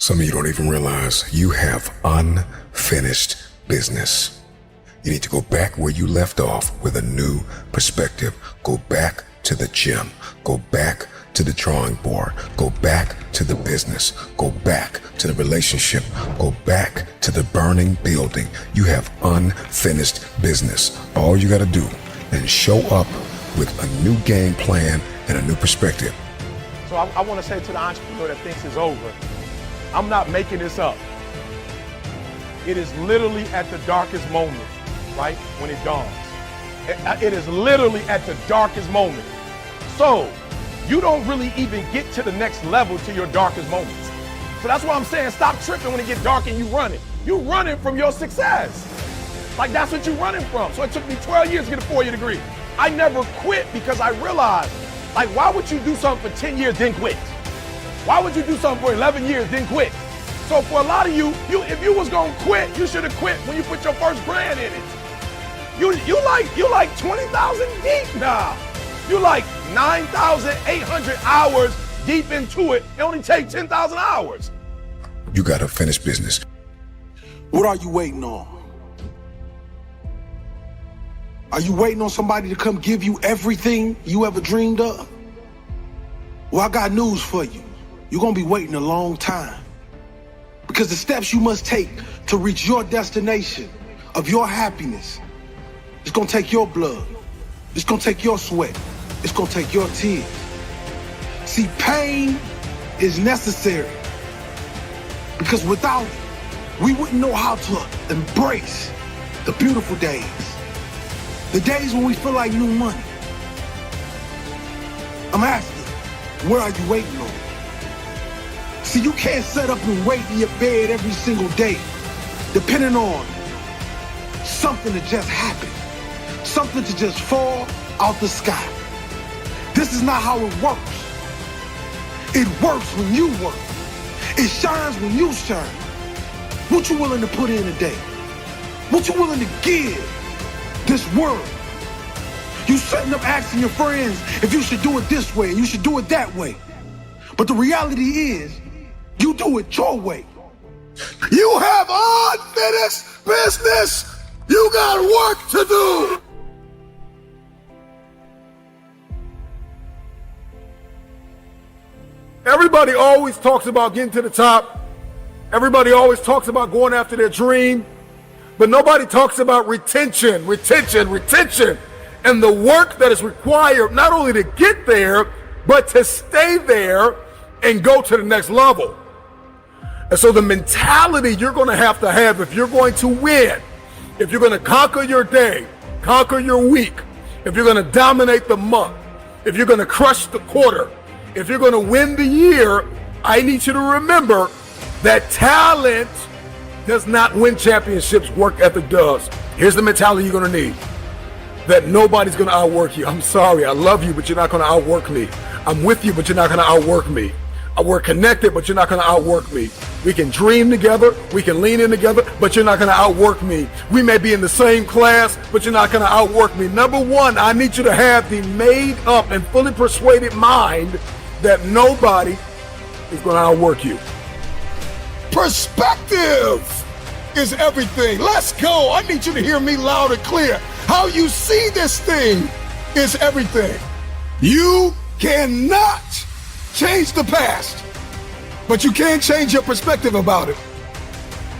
Some of you don't even realize you have unfinished business. You need to go back where you left off with a new perspective. Go back to the gym. Go back to the drawing board. Go back to the business. Go back to the relationship. Go back to the burning building. You have unfinished business. All you got to do is show up with a new game plan and a new perspective. So I want to say to the entrepreneur that thinks it's over, I'm not making this up. It is literally at the darkest moment, right, when it dawns. It is literally at the darkest moment. So you don't really even get to the next level to your darkest moments. So that's why I'm saying stop tripping when it gets dark and you running. You running from your success. Like that's what you running from. So it took me 12 years to get a 4-year degree. I never quit because I realized, like, why would you do something for 10 years then quit? Why would you do something for 11 years then quit? So for a lot of you, if you was gonna quit, you should have quit when you put your first brand in it. You like 20,000 deep now. You like 9,800 hours deep into it. It only takes 10,000 hours. You got to finish business. What are you waiting on? Are you waiting on somebody to come give you everything you ever dreamed of? Well, I got news for you. You're gonna be waiting a long time. Because the steps you must take to reach your destination of your happiness, it's gonna take your blood. It's gonna take your sweat. It's gonna take your tears. See, pain is necessary. Because without it, we wouldn't know how to embrace the beautiful days. The days when we feel like new money. I'm asking, what are you waiting on? See, you can't sit up and wait in your bed every single day, depending on something to just happen, something to just fall out the sky. This is not how it works. It works when you work. It shines when you shine. What you willing to put in today? What you willing to give this world? You sitting up asking your friends if you should do it this way and you should do it that way. But the reality is, you do it your way. You have unfinished business. You got work to do. Everybody always talks about getting to the top. Everybody always talks about going after their dream. But nobody talks about retention, and the work that is required not only to get there, but to stay there and go to the next level. And so the mentality you're going to have if you're going to win, if you're going to conquer your day, conquer your week, if you're going to dominate the month, if you're going to crush the quarter, if you're going to win the year, I need you to remember that talent does not win championships, work ethic does. Here's the mentality you're going to need. That nobody's going to outwork you. I'm sorry, I love you, but you're not going to outwork me. I'm with you, but you're not going to outwork me. We're connected, but you're not going to outwork me. We can dream together, we can lean in together, but you're not going to outwork me. We may be in the same class, but you're not going to outwork me. Number one, I need you to have the made up and fully persuaded mind that nobody is going to outwork you. Perspective is everything. Let's go. I need you to hear me loud and clear. How you see this thing is everything. You cannot change the past, but you can change your perspective about it.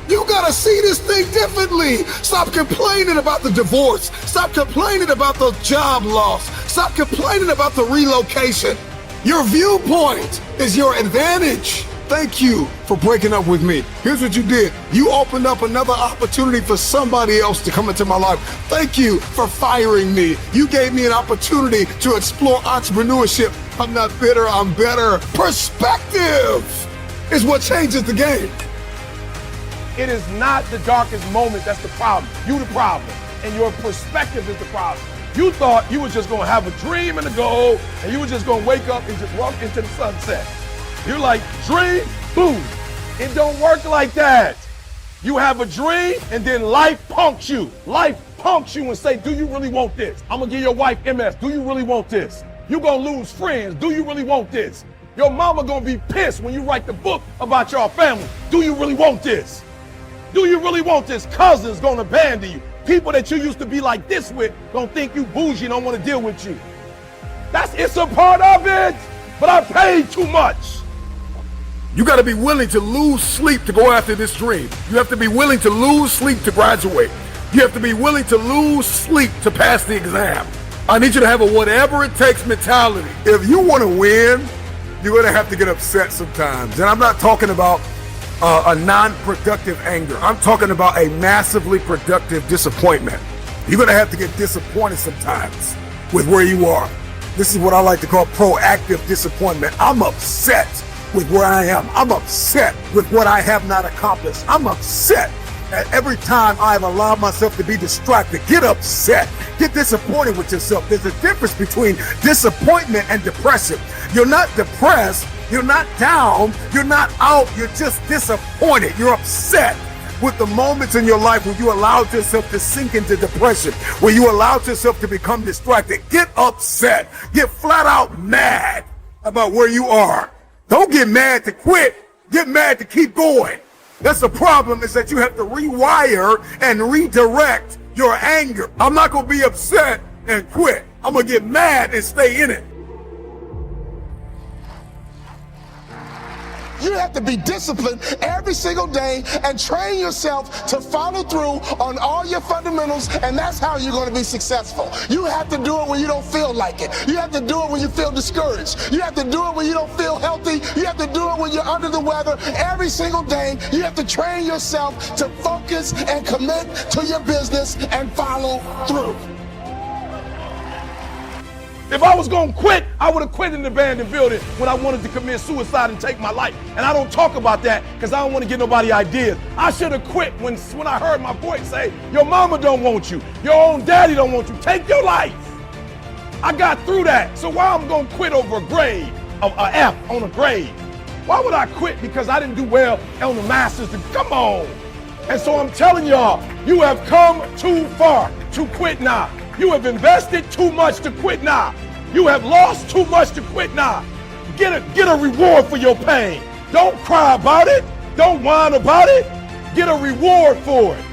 You gotta see this thing differently. Stop complaining about the divorce. Stop complaining about the job loss. Stop complaining about the relocation. Your viewpoint is your advantage. Thank you for breaking up with me. Here's what you did. You opened up another opportunity for somebody else to come into my life. Thank you for firing me. You gave me an opportunity to explore entrepreneurship. I'm not bitter, I'm better. Perspective is what changes the game. It is not the darkest moment that's the problem. You the problem. And your perspective is the problem. You thought you was just gonna have a dream and a goal, and you was just gonna wake up and just walk into the sunset. You're like, dream, boom. It don't work like that. You have a dream, and then life punks you. Life punks you and say, do you really want this? I'm gonna give your wife MS. Do you really want this? You gonna lose friends. Do you really want this? Your mama gonna be pissed when you write the book about your family. Do you really want this? Do you really want this? Cousins gonna abandon you. People that you used to be like this with gonna think you bougie and don't wanna deal with you. It's a part of it, but I paid too much. You got to be willing to lose sleep to go after this dream. You have to be willing to lose sleep to graduate. You have to be willing to lose sleep to pass the exam. I need you to have a whatever it takes mentality. If you want to win, you're going to have to get upset sometimes. And I'm not talking about a non-productive anger. I'm talking about a massively productive disappointment. You're going to have to get disappointed sometimes with where you are. This is what I like to call proactive disappointment. I'm upset with where I am. I'm upset with what I have not accomplished. I'm upset at every time I've allowed myself to be distracted. Get upset. Get disappointed with yourself. There's a difference between disappointment and depression. You're not depressed. You're not down. You're not out. You're just disappointed. You're upset with the moments in your life where you allowed yourself to sink into depression, where you allowed yourself to become distracted. Get upset. Get flat out mad about where you are. Don't get mad to quit. Get mad to keep going. That's the problem, is that you have to rewire and redirect your anger. I'm not going to be upset and quit. I'm going to get mad and stay in it. You have to be disciplined every single day and train yourself to follow through on all your fundamentals, and that's how you're going to be successful. You have to do it when you don't feel like it. You have to do it when you feel discouraged. You have to do it when you don't feel healthy. You have to do it when you're under the weather. Every single day, you have to train yourself to focus and commit to your business and follow through. If I was gonna quit, I would have quit in the abandoned building when I wanted to commit suicide and take my life. And I don't talk about that because I don't want to get nobody ideas. I should have quit when I heard my voice say, your mama don't want you, your own daddy don't want you, take your life. I got through that. So why I'm gonna quit over a grade, an F on a grade? Why would I quit because I didn't do well on the master's degree? Come on. And so I'm telling y'all, you have come too far to quit now. You have invested too much to quit now. You have lost too much to quit now. Get a reward for your pain. Don't cry about it. Don't whine about it. Get a reward for it.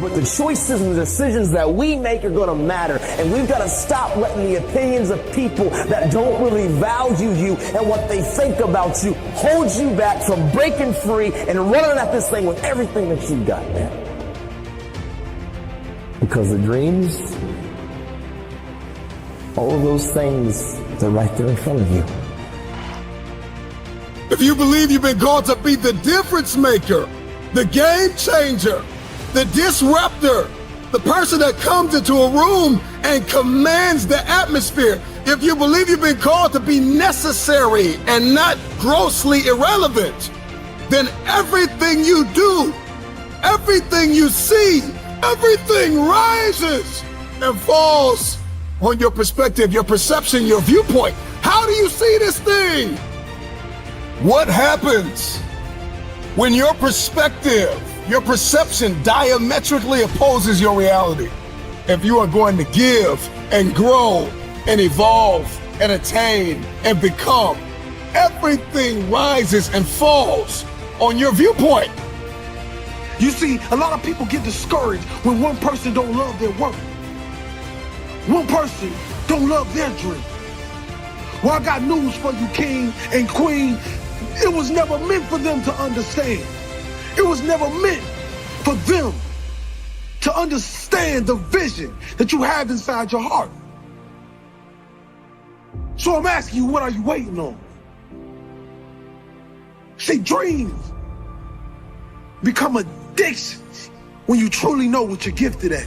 But the choices and the decisions that we make are going to matter. And we've got to stop letting the opinions of people that don't really value you and what they think about you hold you back from breaking free and running at this thing with everything that you've got, man. Because the dreams, all of those things, they're right there in front of you. If you believe you've been called to be the difference maker, the game changer, the disruptor, the person that comes into a room and commands the atmosphere, if you believe you've been called to be necessary and not grossly irrelevant, then everything you do, everything you see, everything rises and falls on your perspective, your perception, your viewpoint. How do you see this thing? What happens when your perspective, your perception diametrically opposes your reality? If you are going to give and grow and evolve and attain and become, everything rises and falls on your viewpoint. You see, a lot of people get discouraged when one person don't love their work. One person don't love their dream. Well, I got news for you, king and queen. It was never meant for them to understand. It was never meant for them to understand the vision that you have inside your heart. So I'm asking you, what are you waiting on? See, dreams become addictions when you truly know what you're gifted at.